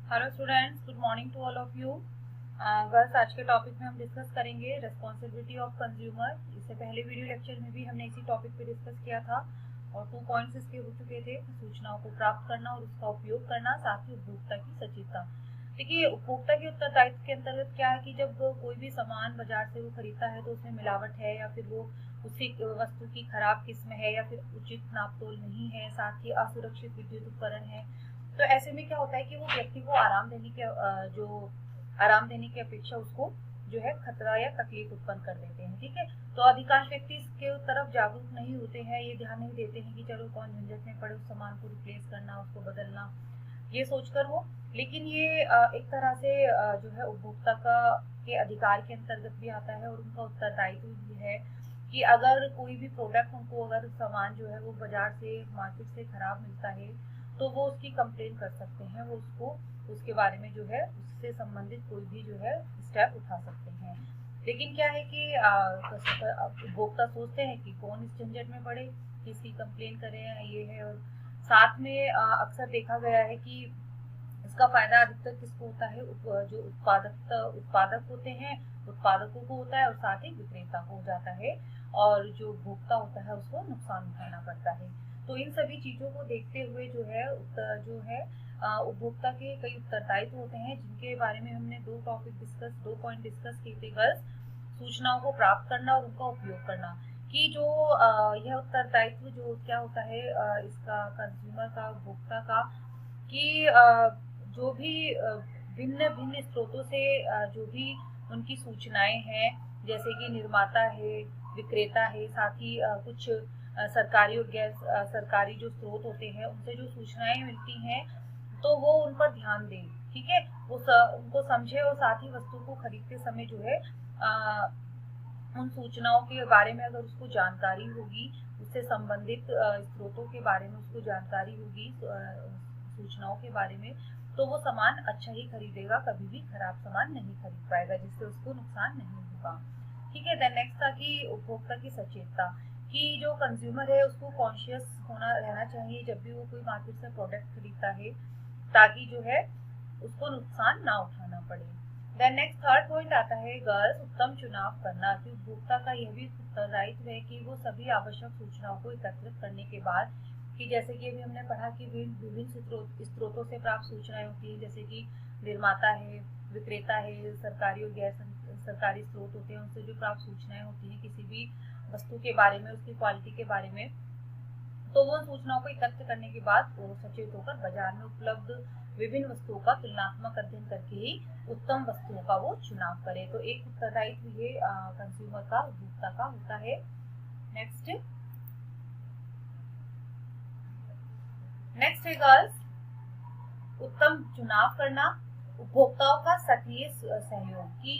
Hello students, good morning to all of you. बस आज के टॉपिक में हम डिस्कस करेंगे रिस्पॉन्सिबिलिटी ऑफ कंज्यूमर। इससे पहले वीडियो लेक्चर में भी हमने इसी टॉपिक पे डिस्कस किया था और 2 पॉइंट्स इसके हो चुके थे, सूचनाओं को प्राप्त करना और उसका उपयोग करना, साथ ही उपभोक्ता की सचेतता। देखिए, उपभोक्ता के उत्तरदायित्व के अंतर्गत क्या है कि जब कोई भी सामान बाजार से वो खरीदता है तो उसमें मिलावट है या फिर वो उसी वस्तु की खराब किस्म है या फिर उचित नापतोल नहीं है, साथ ही असुरक्षित विद्युत उपकरण है, तो ऐसे में क्या होता है कि वो व्यक्ति को आराम देने की अपेक्षा उसको जो है खतरा या तकलीफ उत्पन्न कर देते हैं। ठीक है, तो अधिकांश व्यक्ति इसके तरफ जागरूक नहीं होते हैं, ये ध्यान नहीं देते हैं कि चलो कौन झंझट में पड़े उस सामान को रिप्लेस करना, उसको बदलना, ये सोचकर वो, लेकिन ये एक तरह से जो है उपभोक्ता का के अधिकार के अंतर्गत भी आता है और उनका उत्तरदायित्व भी है कि अगर कोई भी प्रोडक्ट उनको, अगर सामान जो है वो बाजार से, मार्केट से खराब मिलता है तो वो उसकी कंप्लेन कर सकते हैं, वो उसको उसके बारे में जो है उससे संबंधित कोई भी जो है स्टेप उठा सकते हैं। लेकिन क्या है कि उपभोक्ता सोचते हैं कि कौन इस झंझट में पड़े, किसकी कंप्लेन करें, ये है। और साथ में अक्सर देखा गया है कि इसका फायदा अधिकतर किसको होता है, जो उत्पादक होते हैं, उत्पादकों को होता है और साथ ही विक्रेता को हो जाता है, और जो उपभोक्ता होता है उसको नुकसान उठाना पड़ता है। तो इन सभी चीजों को देखते हुए जो है उपभोक्ता के कई उत्तरदायित्व होते हैं, जिनके बारे में हमने 2 पॉइंट डिस्कस किए थे गर्ल्स। सूचनाओं को प्राप्त करना और उनका उपयोग करना, कि जो यह उत्तरदायित्व जो क्या होता है इसका, कंज्यूमर का, उपभोक्ता का, कि जो भी भिन्न भिन्न स्रोतों से जो भी उनकी सूचनाएं हैं, जैसे कि निर्माता है, विक्रेता है, साथ ही कुछ सरकारी और गैर सरकारी जो स्रोत होते हैं उनसे जो सूचनाएं मिलती हैं, तो वो उन पर ध्यान दें। ठीक है, उनको समझे और साथ ही वस्तु को खरीदते समय जो है उन सूचनाओं के बारे में अगर उसको जानकारी होगी, उससे संबंधित स्रोतों के बारे में उसको जानकारी होगी, सूचनाओं के बारे में, तो वो सामान अच्छा ही खरीदेगा, कभी भी खराब सामान नहीं खरीद पाएगा जिससे उसको नुकसान नहीं होगा। ठीक है, देन नेक्स्ट था कि उपभोक्ता की सचेतता, कि जो कंज्यूमर है उसको कॉन्शियस होना रहना चाहिए जब भी वो कोई मार्केट से प्रोडक्ट खरीदता है, ताकि जो है उसको नुकसान ना उठाना पड़े। देन नेक्स्ट थर्ड पॉइंट आता है गर्ल्स, उत्तम चुनाव करना, कि उपभोक्ता का यह भी उत्तरदायित्व है कि वो सभी आवश्यक सूचनाओं को एकत्रित करने के बाद, कि जैसे कि अभी हमने पढ़ा कि विभिन्न स्रोतों से प्राप्त सूचनाएं होती है, जैसे कि निर्माता है, विक्रेता है, सरकारी और गैर सरकारी स्रोत होते हैं, उनसे जो प्राप्त सूचनाएं होती हैं किसी भी वस्तु के बारे में, उसकी क्वालिटी के बारे में, तो वो सूचनाओं को एकत्र करने के बाद वो सचेत होकर बाजार में उपलब्ध विभिन्न वस्तुओं का तुलनात्मक अध्ययन करके ही उत्तम वस्तुओं का वो चुनाव करे। तो एक उत्तरदायित्व ये कंज्यूमर का, उपभोक्ता का होता है। नेक्स्ट है गर्ल्स, उत्तम चुनाव करना, उपभोक्ताओं का सक्रिय सहयोग, कि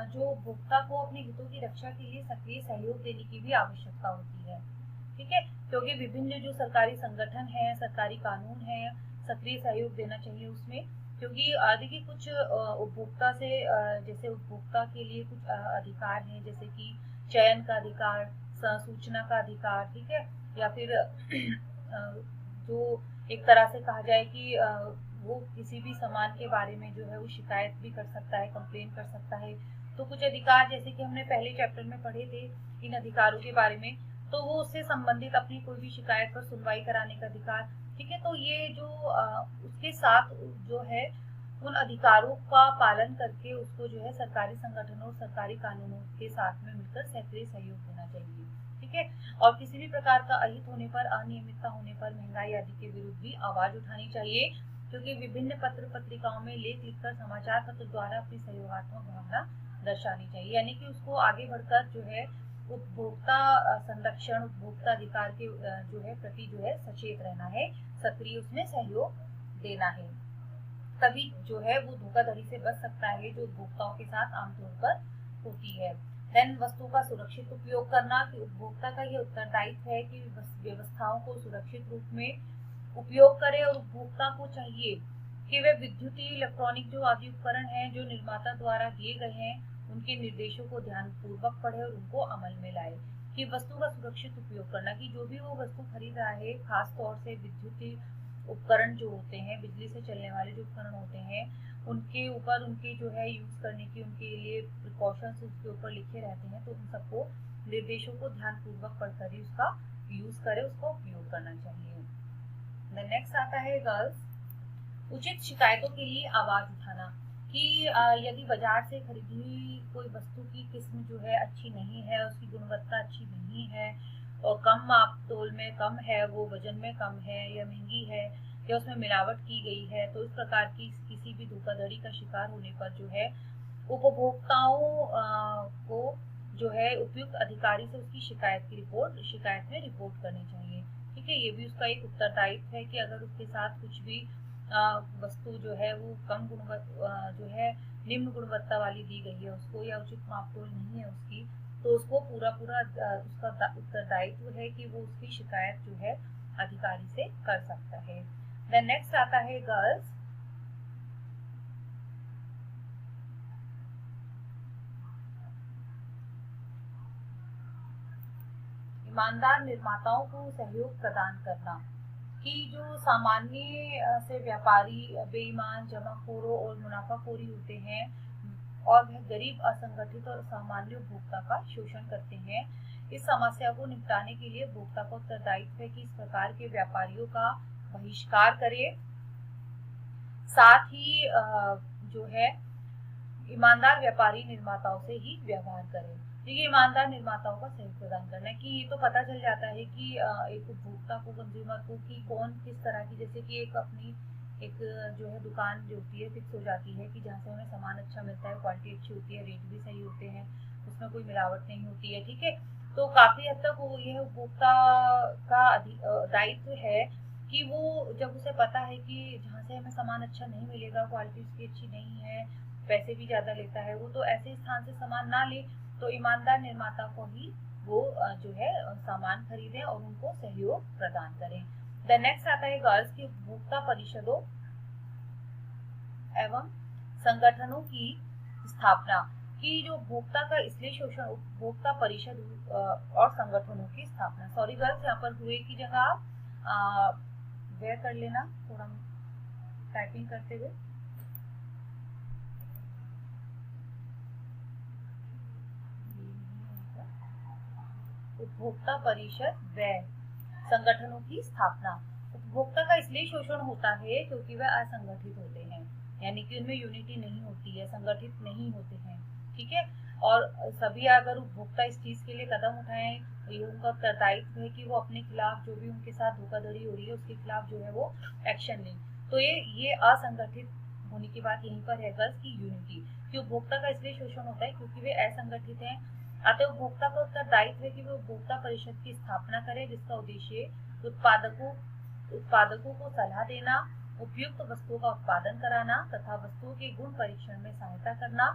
जो उपभोक्ता को अपने हितों की रक्षा के लिए सक्रिय सहयोग देने की भी आवश्यकता होती है। ठीक है, क्योंकि विभिन्न जो सरकारी संगठन है, सरकारी कानून है, सक्रिय सहयोग देना चाहिए उसमें, क्योंकि देखिए कुछ उपभोक्ता से जैसे उपभोक्ता के लिए कुछ अधिकार हैं, जैसे कि चयन का अधिकार, सूचना का अधिकार, ठीक है, या फिर जो एक तरह से कहा जाए कि वो किसी भी सामान के बारे में जो है वो शिकायत भी कर सकता है, कंप्लेन कर सकता है। तो कुछ अधिकार जैसे कि हमने पहले चैप्टर में पढ़े थे इन अधिकारों के बारे में, तो वो उससे संबंधित अपनी कोई भी शिकायत पर सुनवाई कराने का अधिकार। ठीक है, तो ये जो उसके साथ जो है उन अधिकारों का पालन करके उसको जो है सरकारी संगठनों और सरकारी कानूनों के साथ में मिलकर सक्रिय सहयोग देना चाहिए। ठीक है, और किसी भी प्रकार का अहित होने पर, अनियमितता होने पर, महंगाई आदि के विरुद्ध भी आवाज उठानी चाहिए, क्योंकि विभिन्न पत्र पत्रिकाओं में लेख लिखकर, समाचार पत्र द्वारा अपनी सहयोगात्मक भावना दर्शानी चाहिए, यानी कि उसको आगे बढ़कर जो है उपभोक्ता संरक्षण, उपभोक्ता अधिकार के जो है प्रति जो है सचेत रहना है, सक्रिय उसमें सहयोग देना है, तभी जो है वो धोखाधड़ी से बच सकता है जो उपभोक्ताओं के साथ आमतौर पर होती है। देन वस्तु का सुरक्षित उपयोग करना, कि उपभोक्ता का ये उत्तरदायित्व है कि व्यवस्थाओं को सुरक्षित रूप में उपयोग करे, और उपभोक्ता को चाहिए कि वे विद्युतीय, इलेक्ट्रॉनिक जो आदि उपकरण हैं जो निर्माता द्वारा दिए गए हैं, उनके निर्देशों को ध्यानपूर्वक पढ़े और उनको अमल में लाए। कि वस्तु का सुरक्षित उपयोग करना, कि जो भी वो वस्तु खरीद रहा है, खास तौर से विद्युतीय उपकरण जो होते हैं, बिजली से चलने वाले जो उपकरण होते हैं, उनके ऊपर उनके जो है यूज करने की उनके लिए प्रिकॉशंस उसके ऊपर लिखे रहते हैं, तो उन सबको निर्देशों को ध्यानपूर्वक पढ़कर ही उसका यूज करें, उसका उपयोग करना चाहिए। द नेक्स्ट आता है गर्ल्स, उचित शिकायतों के लिए आवाज उठाना, कि यदि बाजार से खरीदी हुई कोई वस्तु की किस्म जो है अच्छी नहीं है, उसकी गुणवत्ता अच्छी नहीं है और कम माप तोल में कम है, वो वजन में कम है या महंगी है या उसमें मिलावट की गई है, तो इस प्रकार की किसी भी धोखाधड़ी का शिकार होने पर जो है उपभोक्ताओं को जो है उपयुक्त अधिकारी से उसकी शिकायत में रिपोर्ट करनी चाहिए। ठीक है, ये भी उसका एक उत्तरदायित्व है कि अगर उसके साथ कुछ भी वस्तु जो है वो कम गुणवत्ता जो है निम्न गुणवत्ता वाली दी गई है उसको, या उचित मापतोल नहीं है उसकी, तो उसको पूरा उसका उत्तरदायित्व है कि वो उसकी शिकायत जो है अधिकारी से कर सकता है। देन नेक्स्ट आता है गर्ल्स, ईमानदार निर्माताओं को सहयोग प्रदान करना, कि जो सामान्य से व्यापारी बेईमान, जमाखोरों और मुनाफाखोरी होते हैं और वह गरीब, असंगठित और सामान्य उपभोक्ता का शोषण करते हैं, इस समस्या को निपटाने के लिए उपभोक्ता का उत्तरदायित्व है कि इस प्रकार के व्यापारियों का बहिष्कार करे, साथ ही जो है ईमानदार व्यापारी निर्माताओं से ही व्यवहार करें। देखिए, ईमानदार निर्माताओं का सहयोग प्रदान करना है कि ये तो पता चल जाता है कि एक उपभोक्ता को, कंज्यूमर को, कि कौन किस तरह की, जैसे कि एक जो है दुकान जो होती है फिक्स हो जाती है कि जहाँ से हमें सामान अच्छा मिलता है, क्वालिटी अच्छी होती है, रेट भी सही होते हैं, उसमें कोई मिलावट नहीं होती है। ठीक है, तो काफी हद तक वो यह उपभोक्ता का दायित्व है कि वो जब उसे पता है कि जहाँ से हमें सामान अच्छा नहीं मिलेगा, क्वालिटी उसकी अच्छी नहीं है, पैसे भी ज्यादा लेता है, वो तो ऐसे स्थान से सामान ना ले, तो ईमानदार निर्माता को ही वो जो है सामान खरीदें और उनको सहयोग प्रदान करें। द नेक्स्ट आता है गर्ल्स की उपभोक्ता परिषदों एवं संगठनों की स्थापना, कि जो उपभोक्ता का इसलिए शोषण, उपभोक्ता परिषद और संगठनों की स्थापना। सॉरी गर्ल्स, यहाँ पर हुए की जगह आप वे कर लेना थोड़ा टाइपिंग करते हुए। उपभोक्ता परिषद व संगठनों की स्थापना, उपभोक्ता का इसलिए शोषण होता है क्योंकि वह असंगठित होते हैं, यानी कि उनमें यूनिटी नहीं होती है, संगठित नहीं होते हैं। ठीक है, और सभी अगर उपभोक्ता इस चीज के लिए कदम उठाएं, तो ये उनका उत्तरदायित्व है कि वो अपने खिलाफ जो भी उनके साथ धोखाधड़ी हो रही है उसके खिलाफ जो है वो एक्शन लें। तो ये असंगठित होने की बात यहीं पर है गर्ल्स की यूनिटी, कि उपभोक्ता का इसलिए शोषण होता है क्योंकि वे असंगठित हैं। अतः उपभोक्ता का उत्तरदायित्व है कि वो उपभोक्ता परिषद की स्थापना करे, जिसका उद्देश्य उत्पादकों को सलाह देना, उपयुक्त वस्तुओं का उत्पादन कराना तथा वस्तुओं के गुण परीक्षण में सहायता करना,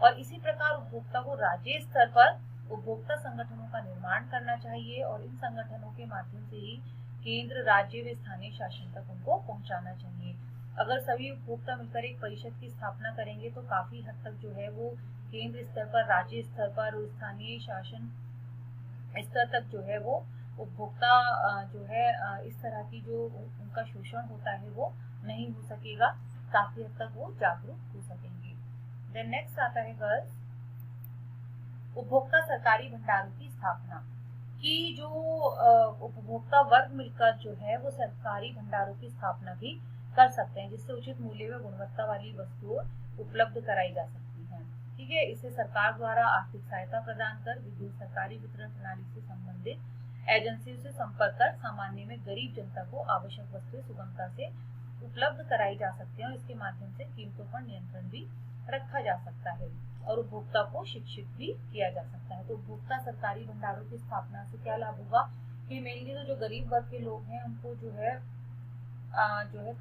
और इसी प्रकार उपभोक्ता को राज्य स्तर पर उपभोक्ता संगठनों का निर्माण करना चाहिए और इन संगठनों के माध्यम से ही केंद्र, राज्य व स्थानीय शासन तक उनको पहुंचाना चाहिए। अगर सभी उपभोक्ता मिलकर एक परिषद की स्थापना करेंगे तो काफी हद तक जो है वो केंद्र स्तर पर, राज्य स्तर पर और स्थानीय शासन स्तर तक जो है वो उपभोक्ता जो है इस तरह की जो उनका शोषण होता है वो नहीं हो सकेगा, काफी हद तक वो जागरूक हो सकेंगे। देन नेक्स्ट आता है गर्ल्स, उपभोक्ता सरकारी भंडारों की स्थापना, कि जो उपभोक्ता वर्ग मिलकर जो है वो सरकारी भंडारों की स्थापना भी कर सकते हैं, जिससे उचित मूल्य व गुणवत्ता वाली वस्तुएं उपलब्ध कराई जा सकती हैं। ठीक है, इसे सरकार द्वारा आर्थिक सहायता प्रदान कर विभिन्न सरकारी वितरण प्रणाली से संबंधित एजेंसियों से संपर्क कर सामान्य में गरीब जनता को आवश्यक वस्तुएं सुगमता से उपलब्ध कराई जा सकती हैं और इसके माध्यम से कीमतों पर नियंत्रण भी रखा जा सकता है और उपभोक्ता को शिक्षित भी किया जा सकता है। तो उपभोक्ता सरकारी भंडारों की स्थापना से क्या लाभ होगा कि मेनली तो जो गरीब वर्ग के लोग हैं उनको जो है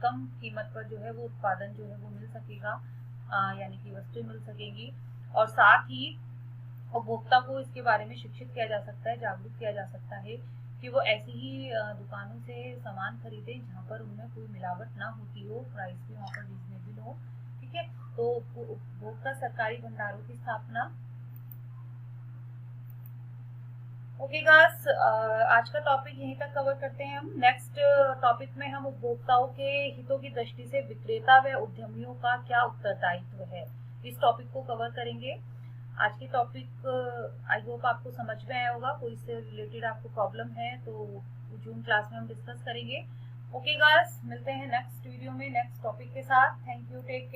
कम कीमत पर जो है वो उत्पादन जो है वो मिल सकेगा, यानी कि वस्तुएं मिल सकेंगी, और साथ ही उपभोक्ता को इसके बारे में शिक्षित किया जा सकता है, जागरूक किया जा सकता है कि वो ऐसी ही दुकानों से सामान खरीदे जहाँ पर उनमें कोई मिलावट ना होती हो, प्राइस भी वहाँ पर रीजनेबल हो। ठीक है, तो उपभोक्ता सरकारी भंडारों की स्थापना ओके गाइस, आज का टॉपिक यहीं तक कवर करते हैं हम। नेक्स्ट टॉपिक में हम उपभोक्ताओं के हितों की दृष्टि से विक्रेता व उद्यमियों का क्या उत्तरदायित्व है, इस टॉपिक को कवर करेंगे। आज की टॉपिक आई होप आपको समझ में आया होगा। कोई से रिलेटेड आपको प्रॉब्लम है तो जून क्लास में हम डिस्कस करेंगे। ओके गाइस, मिलते हैं नेक्स्ट वीडियो में नेक्स्ट टॉपिक के साथ। Thank you, take care.